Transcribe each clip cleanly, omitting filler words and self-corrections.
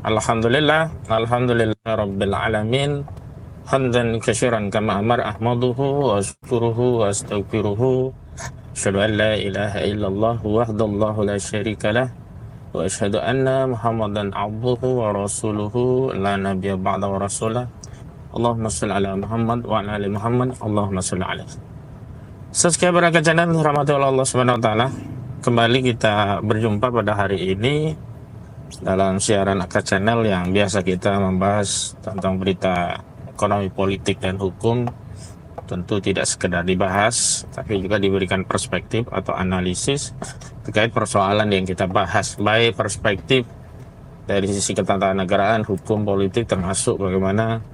Alhamdulillah rabbil alamin. Hamdan katsiran kama amar ahmaduhu wa ashkuruhu wa astaghfiruhu. Asyhadu an la ilaha illallah wahdahu la syarika lah wa asyhadu anna Muhammadan abduhu wa rasuluhu la nabiyya ba'da wa rasulah. Allahumma shalli ala Muhammad wa ala ali Muhammad. Allahumma shalli alaihi. Subscriber Akad Channel rahmati Allah Subhanahu wa taala. Kembali kita berjumpa pada hari ini dalam siaran Akad Channel yang biasa kita membahas tentang berita ekonomi, politik, dan hukum. Tentu tidak sekedar dibahas, tapi juga diberikan perspektif atau analisis terkait persoalan yang kita bahas, baik perspektif dari sisi ketatanegaraan, hukum, politik, termasuk bagaimana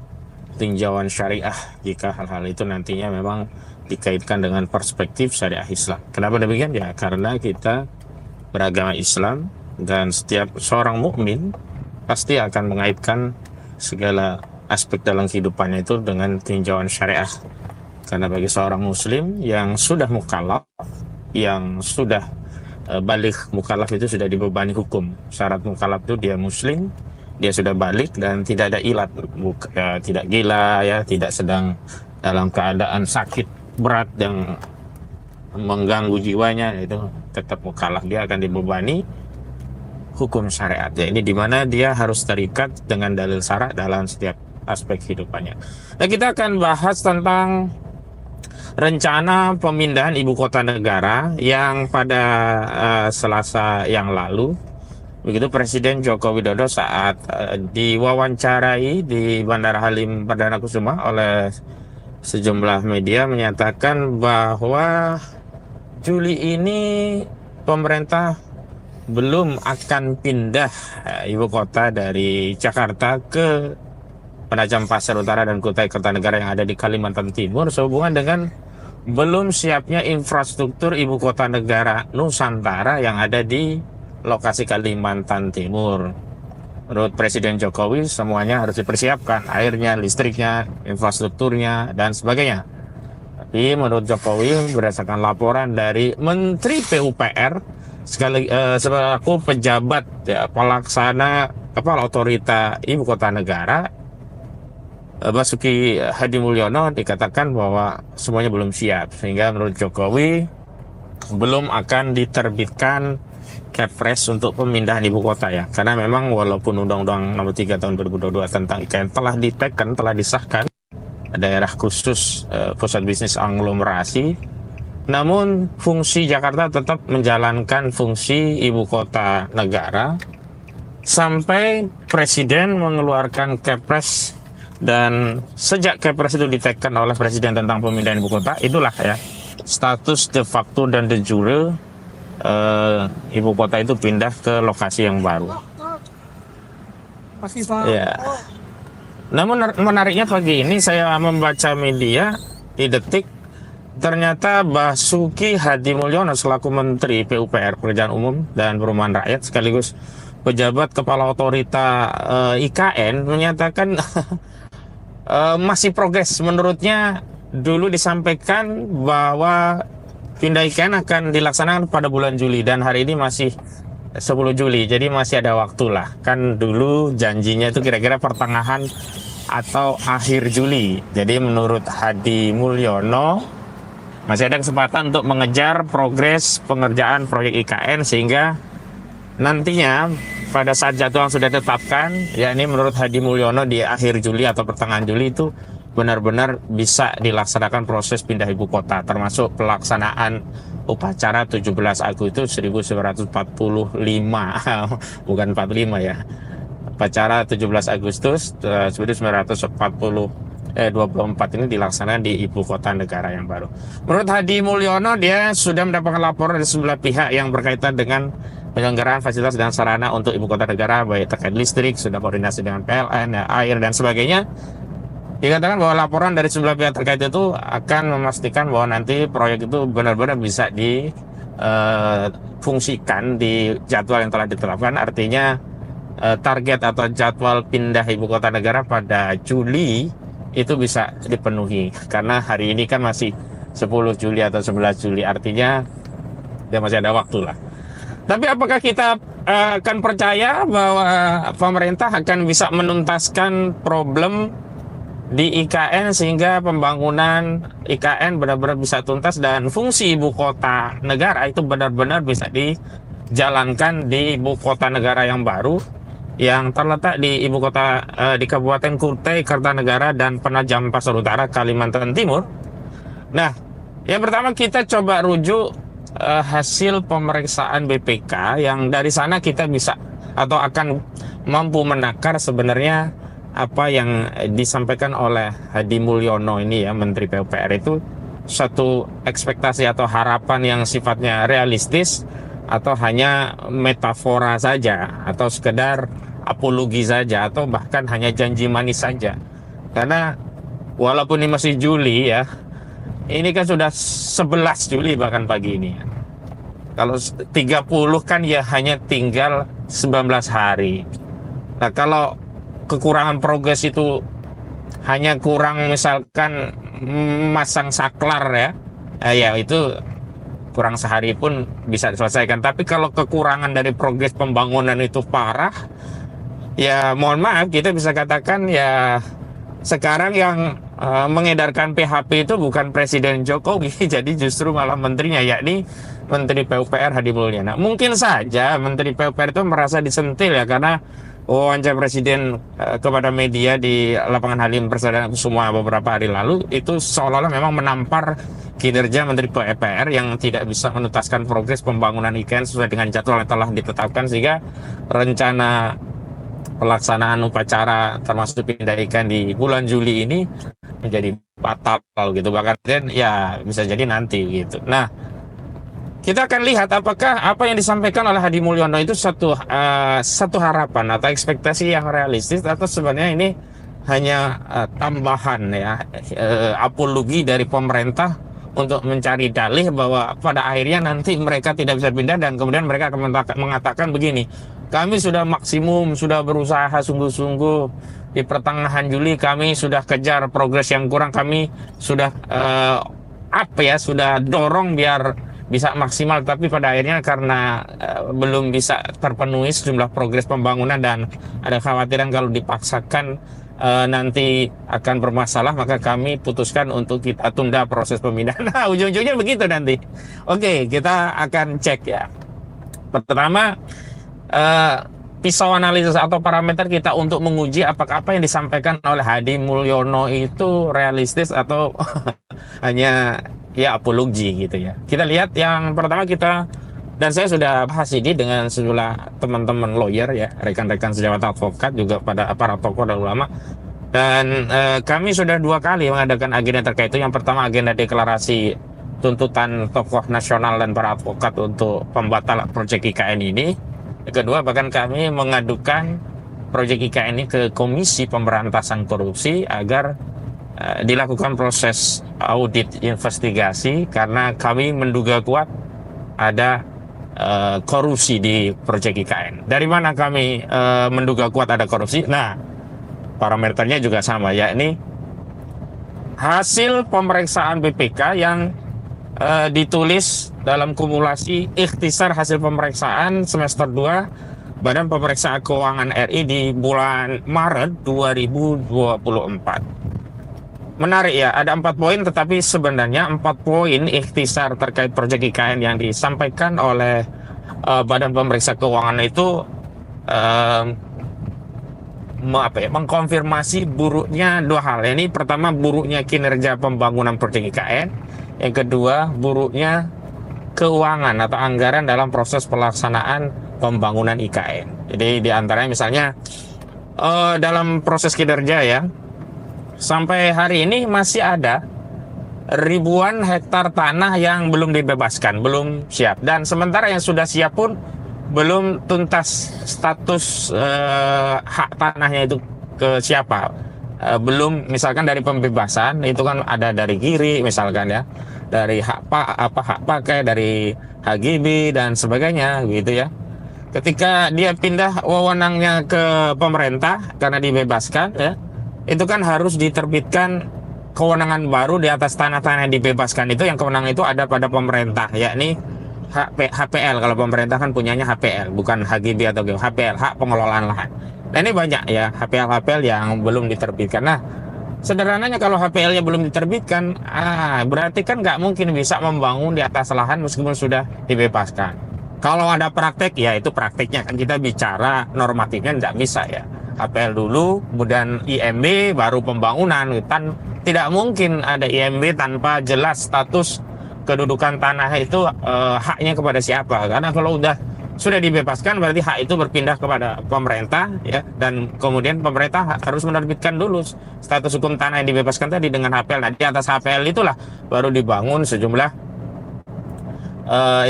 tinjauan syariah jika hal-hal itu nantinya memang dikaitkan dengan perspektif syariah Islam. Kenapa demikian? Ya karena kita beragama Islam dan setiap seorang mukmin pasti akan mengaitkan segala aspek dalam kehidupannya itu dengan tinjauan syariah. Karena bagi seorang muslim yang sudah mukallaf, yang sudah balik, mukallaf itu sudah dibebani hukum. Syarat mukallaf itu dia muslim, dia sudah balik dan tidak ada ilat, tidak gila ya, tidak sedang dalam keadaan sakit berat yang mengganggu jiwanya, itu tetap mukallaf, dia akan dibebani hukum syariat. Ya, ini dimana dia harus terikat dengan dalil syara dalam setiap aspek kehidupannya. Nah, kita akan bahas tentang rencana pemindahan ibu kota negara yang pada Selasa yang lalu, begitu Presiden Joko Widodo saat diwawancarai di Bandara Halim Perdana Kusuma oleh sejumlah media menyatakan bahwa Juli ini pemerintah belum akan pindah ibu kota dari Jakarta ke Penajam Pasir Utara dan Kutai Kartanegara yang ada di Kalimantan Timur sehubungan dengan belum siapnya infrastruktur ibu kota negara Nusantara yang ada di lokasi Kalimantan Timur. Menurut Presiden Jokowi semuanya harus dipersiapkan, airnya, listriknya, infrastrukturnya, dan sebagainya. Tapi menurut Jokowi berdasarkan laporan dari Menteri PUPR selaku pejabat ya, pelaksana kepala otorita ibu kota negara Basuki Hadi Mulyono dikatakan bahwa semuanya belum siap, sehingga menurut Jokowi belum akan diterbitkan Kepres untuk pemindahan ibu kota ya, karena memang walaupun Undang-Undang Nomor 3 Tahun 2022 tentang IKN telah diteken, telah disahkan daerah khusus pusat bisnis aglomerasi, namun fungsi Jakarta tetap menjalankan fungsi ibu kota negara sampai Presiden mengeluarkan Kepres. Dan sejak Kepres itu diteken oleh Presiden tentang pemindahan ibu kota, itulah ya status de facto dan de jure ibu kota itu pindah ke lokasi yang baru. Ya. Namun menariknya pagi ini saya membaca media di Detik, ternyata Basuki Hadi Mulyono selaku Menteri PUPR Pekerjaan Umum dan Perumahan Rakyat sekaligus pejabat kepala otorita IKN menyatakan masih progres. Menurutnya dulu disampaikan bahwa pindah IKN akan dilaksanakan pada bulan Juli dan hari ini masih 10 Juli, jadi masih ada waktu lah. Kan dulu janjinya itu kira-kira pertengahan atau akhir Juli. Jadi menurut Hadi Mulyono masih ada kesempatan untuk mengejar progres pengerjaan proyek IKN sehingga nantinya pada saat jadwal sudah ditetapkan, yakni menurut Hadi Mulyono di akhir Juli atau pertengahan Juli itu benar-benar bisa dilaksanakan proses pindah ibu kota, termasuk pelaksanaan upacara 17 Agustus 1945, bukan 45 ya. Upacara 17 Agustus 1924 ini dilaksanakan di ibu kota negara yang baru. Menurut Hadi Mulyono, dia sudah mendapatkan laporan dari sejumlah pihak yang berkaitan dengan penyelenggaraan fasilitas dan sarana untuk ibu kota negara, baik terkait listrik, sudah koordinasi dengan PLN, air, dan sebagainya. Dikatakan bahwa laporan dari sejumlah pihak terkait itu akan memastikan bahwa nanti proyek itu benar-benar bisa difungsikan di jadwal yang telah ditetapkan. Artinya target atau jadwal pindah ibu kota negara pada Juli itu bisa dipenuhi, karena hari ini kan masih 10 Juli atau 11 Juli, artinya dia masih ada waktu lah. Tapi apakah kita akan percaya bahwa pemerintah akan bisa menuntaskan problem di IKN sehingga pembangunan IKN benar-benar bisa tuntas dan fungsi ibu kota negara itu benar-benar bisa dijalankan di ibu kota negara yang baru yang terletak di ibu kota di Kabupaten Kutai Kartanegara dan Penajam Pasar Utara, Kalimantan Timur? Nah, yang pertama kita coba rujuk hasil pemeriksaan BPK yang dari sana kita bisa atau akan mampu menakar sebenarnya apa yang disampaikan oleh Hadi Mulyono ini ya, Menteri PUPR itu satu ekspektasi atau harapan yang sifatnya realistis atau hanya metafora saja atau sekedar apologi saja atau bahkan hanya janji manis saja. Karena walaupun ini masih Juli ya, ini kan sudah 11 Juli bahkan pagi ini. Kalau 30 kan ya hanya tinggal 19 hari. Nah, kalau kekurangan progres itu hanya kurang misalkan masang saklar ya, ya itu kurang sehari pun bisa diselesaikan. Tapi kalau kekurangan dari progres pembangunan itu parah, ya mohon maaf kita bisa katakan ya sekarang yang mengedarkan PHP itu bukan Presiden Jokowi, jadi justru malah menterinya, yakni Menteri PUPR Hadi Mulyono. Mungkin saja Menteri PUPR itu merasa disentil ya, karena wawancara Presiden kepada media di lapangan Halim Perdana Kusuma beberapa hari lalu itu seolah-olah memang menampar kinerja Menteri PUPR yang tidak bisa menuntaskan progres pembangunan IKN sesuai dengan jadwal yang telah ditetapkan, sehingga rencana pelaksanaan upacara termasuk pindah ikan di bulan Juli ini menjadi batal gitu, bahkan ya bisa jadi nanti gitu. Nah, kita akan lihat apakah apa yang disampaikan oleh Hadi Mulyono itu satu harapan atau ekspektasi yang realistis atau sebenarnya ini hanya tambahan ya, apologi dari pemerintah untuk mencari dalih bahwa pada akhirnya nanti mereka tidak bisa pindah dan kemudian mereka akan mengatakan begini, kami sudah maksimum, sudah berusaha sungguh-sungguh di pertengahan Juli, kami sudah kejar progres yang kurang, kami sudah sudah dorong biar bisa maksimal, tapi pada akhirnya karena belum bisa terpenuhi sejumlah progres pembangunan dan ada khawatiran kalau dipaksakan nanti akan bermasalah, maka kami putuskan untuk kita tunda proses pemindahan. Nah, ujung-ujungnya begitu nanti. Oke, kita akan cek ya. Pertama, pisau analisis atau parameter kita untuk menguji apakah apa yang disampaikan oleh Hadi Mulyono itu realistis atau hanya ya apologi gitu ya. Kita lihat yang pertama dan saya sudah bahas ini dengan sejumlah teman-teman lawyer ya, rekan-rekan sejawat advokat juga pada para tokoh dan ulama. Dan kami sudah 2 kali mengadakan agenda terkait itu. Yang pertama agenda deklarasi tuntutan tokoh nasional dan para advokat untuk pembatalan proyek IKN ini. Yang kedua, bahkan kami mengadukan proyek IKN ini ke Komisi Pemberantasan Korupsi agar dilakukan proses audit investigasi karena kami menduga kuat ada korupsi di proyek IKN. Dari mana kami menduga kuat ada korupsi? Nah, parameternya juga sama, yakni hasil pemeriksaan BPK yang ditulis dalam kumulasi ikhtisar hasil pemeriksaan semester 2 Badan Pemeriksa Keuangan RI di bulan Maret 2024. Menarik ya, ada 4 poin, tetapi sebenarnya 4 poin ikhtisar terkait proyek IKN yang disampaikan oleh Badan Pemeriksa Keuangan itu mengkonfirmasi buruknya 2 hal. Ini pertama, buruknya kinerja pembangunan proyek IKN. Yang kedua, buruknya keuangan atau anggaran dalam proses pelaksanaan pembangunan IKN. Jadi diantaranya misalnya dalam proses kinerja ya, sampai hari ini masih ada ribuan hektar tanah yang belum dibebaskan, belum siap. Dan sementara yang sudah siap pun belum tuntas status hak tanahnya itu ke siapa. Belum, misalkan dari pembebasan itu kan ada dari Giri misalkan ya, dari hak pakai, dari HGB dan sebagainya gitu ya. Ketika dia pindah wewenangnya ke pemerintah karena dibebaskan ya, itu kan harus diterbitkan kewenangan baru di atas tanah-tanah yang dibebaskan itu, yang kewenangan itu ada pada pemerintah, yakni HPL. Kalau pemerintah kan punyanya HPL, bukan HGB atau HPL, hak pengelolaan lahan. Nah ini banyak ya HPL yang belum diterbitkan. Nah sederhananya kalau HPL-nya belum diterbitkan, berarti kan nggak mungkin bisa membangun di atas lahan meskipun sudah dibebaskan. Kalau ada praktek, ya itu prakteknya kan, kita bicara normatifnya nggak bisa ya. HPL dulu, kemudian IMB, baru pembangunan. Kan tidak mungkin ada IMB tanpa jelas status kedudukan tanah itu haknya kepada siapa. Karena kalau sudah dibebaskan berarti hak itu berpindah kepada pemerintah ya, dan kemudian pemerintah harus menerbitkan dulu status hukum tanah yang dibebaskan tadi dengan HPL. Nah di atas HPL itulah baru dibangun sejumlah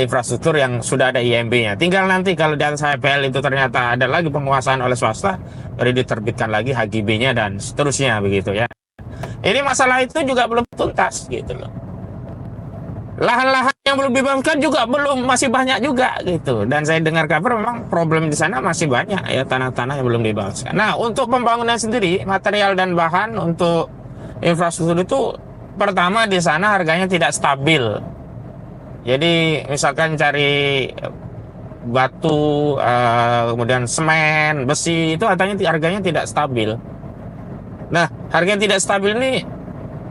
infrastruktur yang sudah ada IMB-nya. Tinggal nanti kalau di atas HPL itu ternyata ada lagi penguasaan oleh swasta, baru diterbitkan lagi HGB-nya dan seterusnya begitu ya. Ini masalah itu juga belum tuntas gitu loh. Lahan-lahan yang belum dibebaskan juga masih banyak juga gitu. Dan saya dengar kabar memang problem di sana masih banyak ya, tanah-tanah yang belum dibebaskan. Nah untuk pembangunan sendiri, material dan bahan untuk infrastruktur itu pertama di sana harganya tidak stabil. Jadi misalkan cari batu, kemudian semen, besi itu harganya tidak stabil. Nah harga yang tidak stabil ini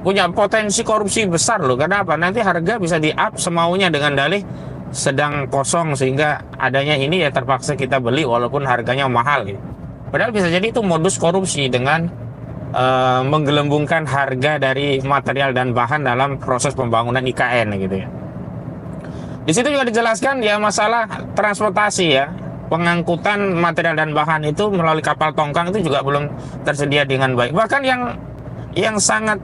punya potensi korupsi besar loh. Karena apa? Nanti harga bisa di-up semaunya dengan dalih sedang kosong, sehingga adanya ini ya terpaksa kita beli walaupun harganya mahal gitu. Padahal bisa jadi itu modus korupsi dengan menggelembungkan harga dari material dan bahan dalam proses pembangunan IKN gitu ya. Di situ juga dijelaskan ya masalah transportasi ya. Pengangkutan material dan bahan itu melalui kapal tongkang itu juga belum tersedia dengan baik. Bahkan yang sangat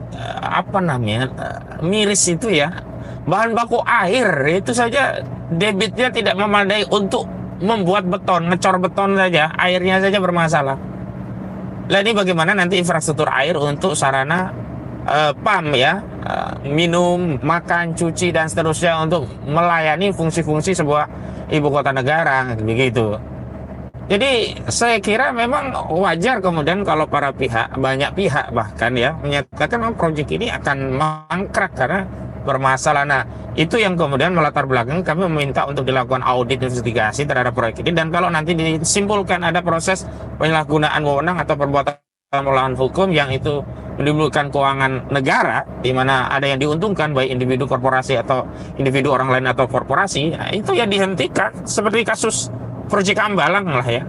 miris itu ya, bahan baku air itu saja debitnya tidak memadai untuk membuat beton, ngecor beton saja, airnya saja bermasalah. Lah ini bagaimana nanti infrastruktur air untuk sarana PAM ya, minum, makan, cuci dan seterusnya untuk melayani fungsi-fungsi sebuah ibu kota negara begitu. Jadi saya kira memang wajar kemudian kalau banyak pihak bahkan ya menyatakan proyek ini akan mangkrak karena bermasalah. Nah itu yang kemudian melatar belakang kami meminta untuk dilakukan audit investigasi terhadap proyek ini, dan kalau nanti disimpulkan ada proses penyalahgunaan wewenang atau perbuatan melawan hukum yang itu menimbulkan keuangan negara di mana ada yang diuntungkan baik individu, korporasi atau individu orang lain atau korporasi, nah, itu ya dihentikan seperti kasus proyek Hambalang lah ya.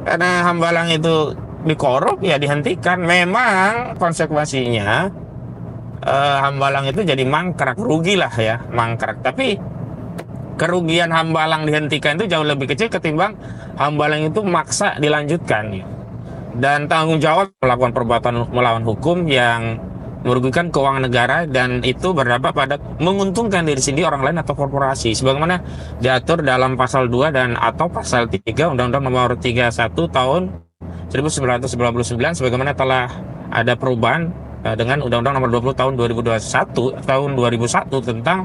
Karena Hambalang itu dikorup ya dihentikan. Memang konsekuensinya Hambalang itu jadi mangkrak, rugilah ya, mangkrak. Tapi kerugian Hambalang dihentikan itu jauh lebih kecil ketimbang Hambalang itu maksa dilanjutkan ya. Dan tanggung jawab melakukan perbuatan melawan hukum yang merugikan keuangan negara, dan itu berdampak pada menguntungkan diri sendiri, orang lain atau korporasi sebagaimana diatur dalam pasal 2 dan atau pasal 3 Undang-Undang Nomor 31 Tahun 1999 sebagaimana telah ada perubahan dengan Undang-Undang Nomor 20 Tahun 2001 tentang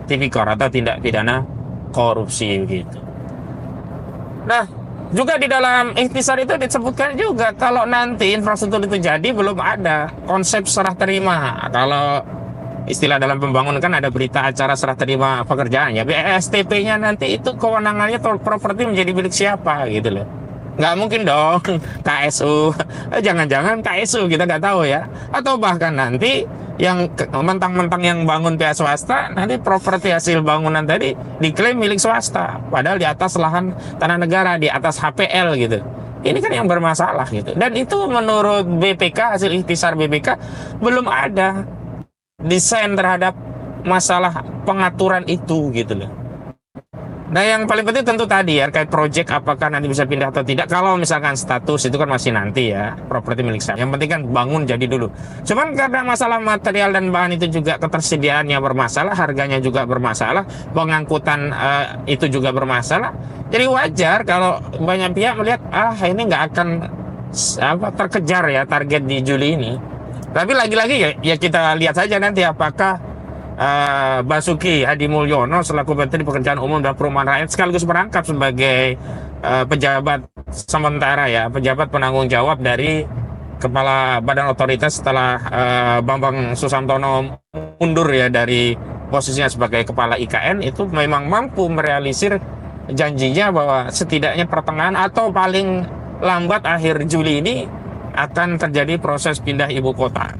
tipikor atau tindak pidana korupsi begitu. Nah, juga di dalam ikhtisar itu disebutkan juga kalau nanti infrastruktur itu jadi belum ada konsep serah terima. Kalau istilah dalam pembangunan kan ada berita acara serah terima pekerjaan ya. BSTP-nya nanti itu kewenangannya properti menjadi milik siapa gitu loh. Nggak mungkin dong KSU. Jangan-jangan KSU, kita nggak tahu ya. Atau bahkan nanti yang mentang-mentang yang bangun pihak swasta, nanti properti hasil bangunan tadi diklaim milik swasta, padahal di atas lahan tanah negara, di atas HPL gitu. Ini kan yang bermasalah gitu. Dan itu menurut BPK, hasil ikhtisar BPK, belum ada desain terhadap masalah pengaturan itu gitu loh. Nah yang paling penting tentu tadi ya, terkait proyek apakah nanti bisa pindah atau tidak. Kalau misalkan status itu kan masih nanti ya, properti milik saya. Yang penting kan bangun jadi dulu. Cuman karena masalah material dan bahan itu juga ketersediaannya bermasalah, harganya juga bermasalah, pengangkutan itu juga bermasalah. Jadi wajar kalau banyak pihak melihat ini nggak akan terkejar ya target di Juli ini. Tapi lagi-lagi ya kita lihat saja nanti apakah Basuki Hadi Mulyono selaku Menteri Pekerjaan Umum dan Perumahan Rakyat sekaligus merangkap sebagai pejabat sementara ya, pejabat penanggung jawab dari Kepala Badan Otoritas setelah Bambang Susantono mundur ya dari posisinya sebagai kepala IKN itu memang mampu merealisir janjinya bahwa setidaknya pertengahan atau paling lambat akhir Juli ini akan terjadi proses pindah ibu kota.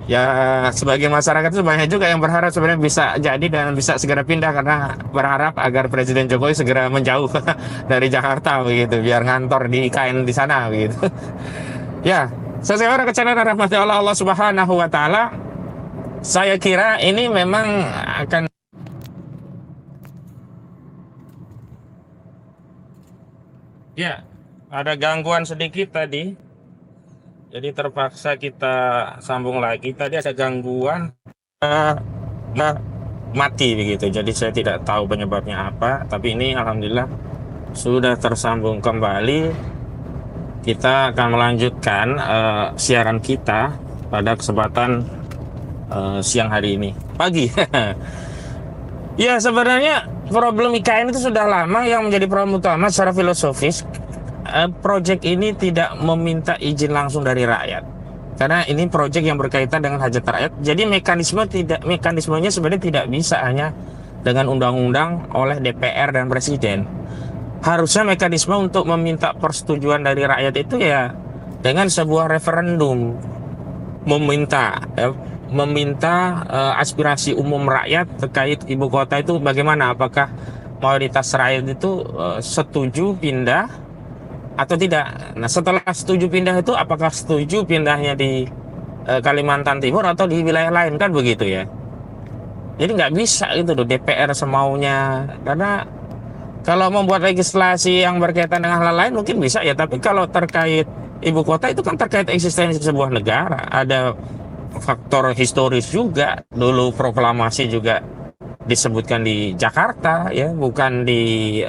Ya, sebagai masyarakat itu banyak juga yang berharap sebenarnya bisa jadi dan bisa segera pindah, karena berharap agar Presiden Jokowi segera menjauh dari Jakarta begitu, biar ngantor di IKN di sana begitu. Ya, sesuai kecenderungan rahmati Allah Subhanahu wa taala, saya kira ini memang akan. Ya, ada gangguan sedikit tadi. Jadi terpaksa kita sambung lagi. Tadi ada gangguan, nah, mati begitu. Jadi saya tidak tahu penyebabnya apa. Tapi ini alhamdulillah sudah tersambung kembali. Kita akan melanjutkan siaran kita pada kesempatan siang hari ini, pagi. Ya, sebenarnya problem IKN itu sudah lama yang menjadi problem utama secara filosofis. Proyek ini tidak meminta izin langsung dari rakyat, karena ini proyek yang berkaitan dengan hajat rakyat. Jadi mekanismenya sebenarnya tidak bisa hanya dengan undang-undang oleh DPR dan Presiden. Harusnya mekanisme untuk meminta persetujuan dari rakyat itu ya dengan sebuah referendum, meminta aspirasi umum rakyat terkait ibu kota itu bagaimana, apakah mayoritas rakyat itu setuju pindah atau tidak. Nah, setelah setuju pindah itu apakah setuju pindahnya di Kalimantan Timur atau di wilayah lain, kan begitu ya. Jadi nggak bisa gitu loh DPR semaunya, karena kalau membuat legislasi yang berkaitan dengan hal lain mungkin bisa ya, tapi kalau terkait ibu kota itu kan terkait eksistensi sebuah negara, ada faktor historis juga. Dulu proklamasi juga disebutkan di Jakarta ya, bukan di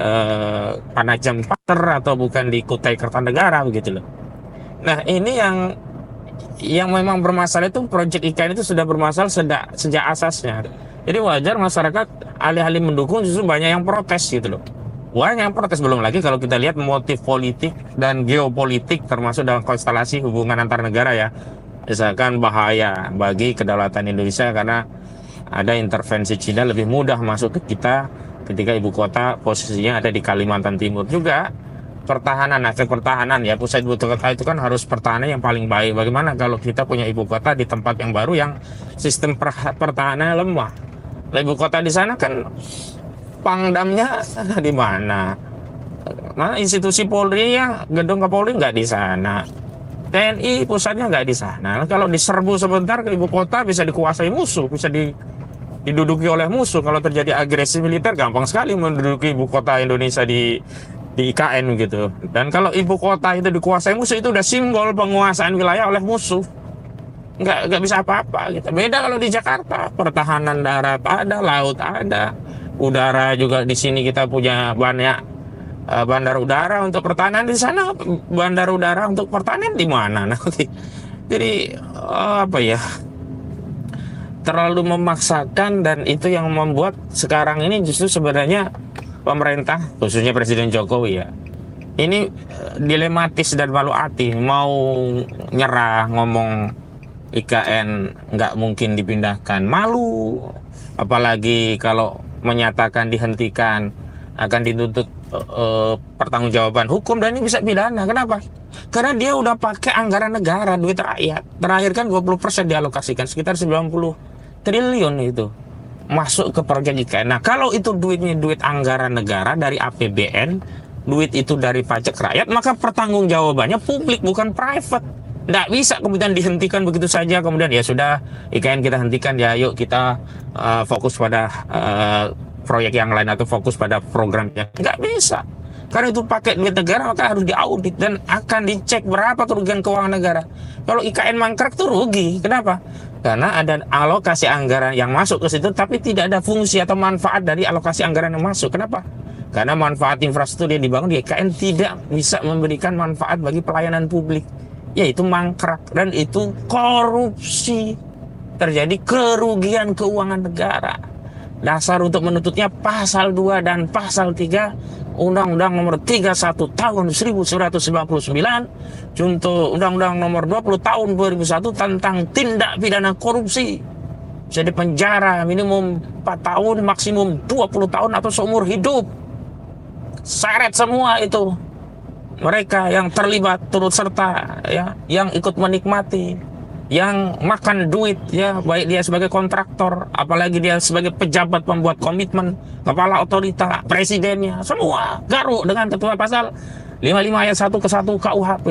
Panajam Pasir atau bukan di Kutai Kertanegara begitu loh. Nah, ini yang memang bermasalah itu, proyek IKN itu sudah bermasalah sejak asasnya. Jadi wajar masyarakat alih-alih mendukung justru banyak yang protes gitu loh. Banyak yang protes, belum lagi kalau kita lihat motif politik dan geopolitik termasuk dalam konstelasi hubungan antar negara ya. Misalkan bahaya bagi kedaulatan Indonesia karena ada intervensi Cina lebih mudah masuk ke kita ketika ibu kota posisinya ada di Kalimantan Timur. Juga pertahanan, aspek pertahanan ya, pusat ibu kota itu kan harus pertahanan yang paling baik. Bagaimana kalau kita punya ibu kota di tempat yang baru yang sistem pertahanannya lemah? Nah, ibu kota di sana kan Pangdamnya di mana? Nah, institusi Polri ya, gedung Kapolri nggak di sana. TNI pusatnya nggak di sana. Kalau diserbu sebentar ke ibu kota bisa dikuasai musuh, bisa diduduki oleh musuh. Kalau terjadi agresi militer gampang sekali menduduki ibu kota Indonesia di IKN gitu. Dan kalau ibu kota itu dikuasai musuh, itu udah simbol penguasaan wilayah oleh musuh. Nggak bisa apa-apa gitu. Beda kalau di Jakarta, pertahanan darat ada, laut ada, udara juga. Di sini kita punya banyak bandar udara untuk pertahanan. Di sana bandar udara untuk pertahanan di mana nanti? Jadi apa ya, terlalu memaksakan, dan itu yang membuat sekarang ini justru sebenarnya pemerintah khususnya Presiden Jokowi ya ini dilematis dan malu hati, mau nyerah ngomong IKN nggak mungkin dipindahkan, malu, apalagi kalau menyatakan dihentikan akan dituntut pertanggungjawaban hukum dan ini bisa pidana. Kenapa? Karena dia udah pakai anggaran negara, duit rakyat. Terakhir kan 20% dialokasikan, sekitar 90 triliun itu masuk ke proyek IKN. Nah, kalau itu duitnya duit anggaran negara dari APBN, duit itu dari pajak rakyat, maka pertanggungjawabannya publik bukan private. Nggak bisa kemudian dihentikan begitu saja, kemudian ya sudah IKN kita hentikan ya, yuk kita fokus pada proyek yang lain atau fokus pada programnya. Nggak bisa, karena itu pakai duit negara, maka harus diaudit dan akan dicek berapa kerugian keuangan negara. Kalau IKN mangkrak tuh rugi. Kenapa? Karena ada alokasi anggaran yang masuk ke situ tapi tidak ada fungsi atau manfaat dari alokasi anggaran yang masuk. Kenapa? Karena manfaat infrastruktur yang dibangun di IKN tidak bisa memberikan manfaat bagi pelayanan publik, yaitu mangkrak, dan itu korupsi. Terjadi kerugian keuangan negara. Dasar untuk menuntutnya pasal 2 dan pasal 3 Undang-Undang nomor 31 tahun 1999, contoh Undang-Undang nomor 20 tahun 2001 tentang tindak pidana korupsi. bisa dipenjara minimum 4 tahun, maksimum 20 tahun atau seumur hidup. Seret semua itu mereka yang terlibat turut serta, ya, yang ikut menikmati, yang makan duit, ya, baik dia sebagai kontraktor, apalagi dia sebagai pejabat pembuat komitmen, kepala otorita, presidennya, semua garuk dengan ketua pasal 55 ayat 1 ke 1 KUHP.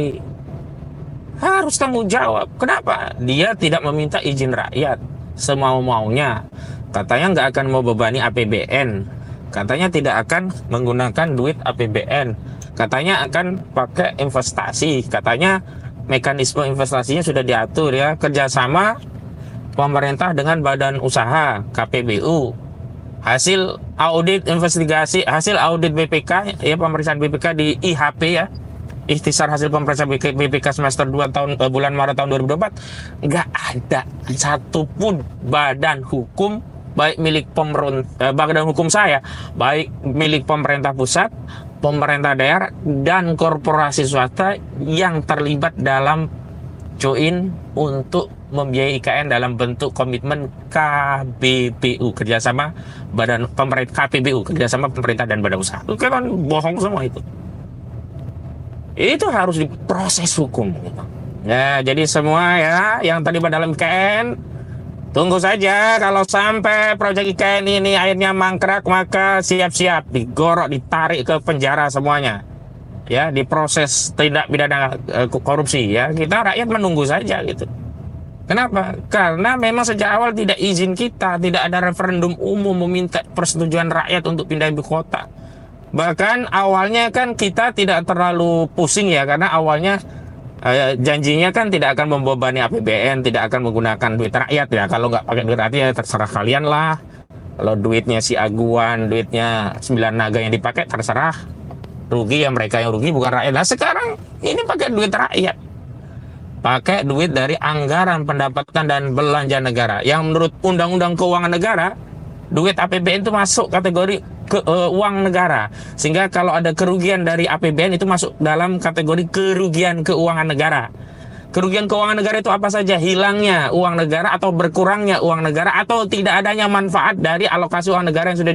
Harus tanggung jawab. Kenapa? Dia tidak meminta izin rakyat semau-maunya. Katanya nggak akan membebani APBN. Katanya tidak akan menggunakan duit APBN. Katanya akan pakai investasi. Katanya mekanisme investasinya sudah diatur, ya, kerjasama pemerintah dengan badan usaha KPBU. Hasil audit investigasi, hasil audit BPK, ya, pemeriksaan BPK di IHP, ya, ikhtisar hasil pemeriksaan BPK semester 2 bulan Maret tahun 2024, nggak ada satupun badan hukum, baik milik badan hukum saya, baik milik pemerintah pusat, pemerintah daerah, dan korporasi swasta yang terlibat dalam join untuk membiayai IKN dalam bentuk komitmen KBBU, kerjasama badan pemerintah, KPBU, kerjasama pemerintah dan badan usaha. Itu kan bohong semua itu. Itu harus diproses hukum. Ya, jadi semua, ya, yang terlibat dalam IKN, tunggu saja kalau sampai proyek IKN ini akhirnya mangkrak, maka siap-siap digorok, ditarik ke penjara semuanya. Ya, diproses tindak pidana korupsi, ya. Kita rakyat menunggu saja gitu. Kenapa? Karena memang sejak awal tidak izin kita, tidak ada referendum umum meminta persetujuan rakyat untuk pindah ibu kota. Bahkan awalnya kan kita tidak terlalu pusing, ya, karena awalnya janjinya kan tidak akan membebani APBN, tidak akan menggunakan duit rakyat, ya. Kalau nggak pakai duit rakyat, ya terserah kalian lah. Kalau duitnya si Aguan, duitnya 9 naga yang dipakai, terserah. Rugi ya mereka yang rugi, bukan rakyat. Nah sekarang ini pakai duit rakyat, pakai duit dari anggaran pendapatan dan belanja negara, yang menurut Undang-Undang Keuangan Negara, duit APBN itu masuk kategori uang negara, sehingga kalau ada kerugian dari APBN itu masuk dalam kategori kerugian keuangan negara. Kerugian keuangan negara itu apa saja? Hilangnya uang negara atau berkurangnya uang negara atau tidak adanya manfaat dari alokasi uang negara yang sudah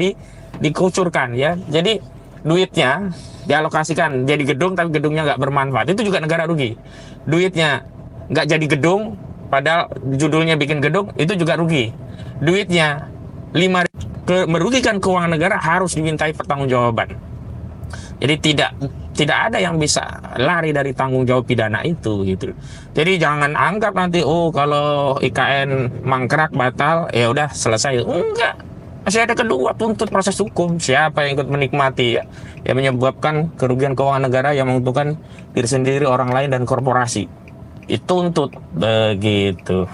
dikucurkan, ya. Jadi duitnya dialokasikan jadi gedung tapi gedungnya nggak bermanfaat, itu juga negara rugi. Duitnya nggak jadi gedung padahal judulnya bikin gedung, itu juga rugi. Duitnya merugikan keuangan negara, harus dimintai pertanggungjawaban. Jadi tidak ada yang bisa lari dari tanggung jawab pidana itu, gitu. Jadi jangan anggap nanti kalau IKN mangkrak batal ya udah selesai. Enggak. Masih ada kedua, tuntut proses hukum. Siapa yang ikut menikmati, ya, yang menyebabkan kerugian keuangan negara yang menguntungkan diri sendiri, orang lain, dan korporasi, dituntut begitu.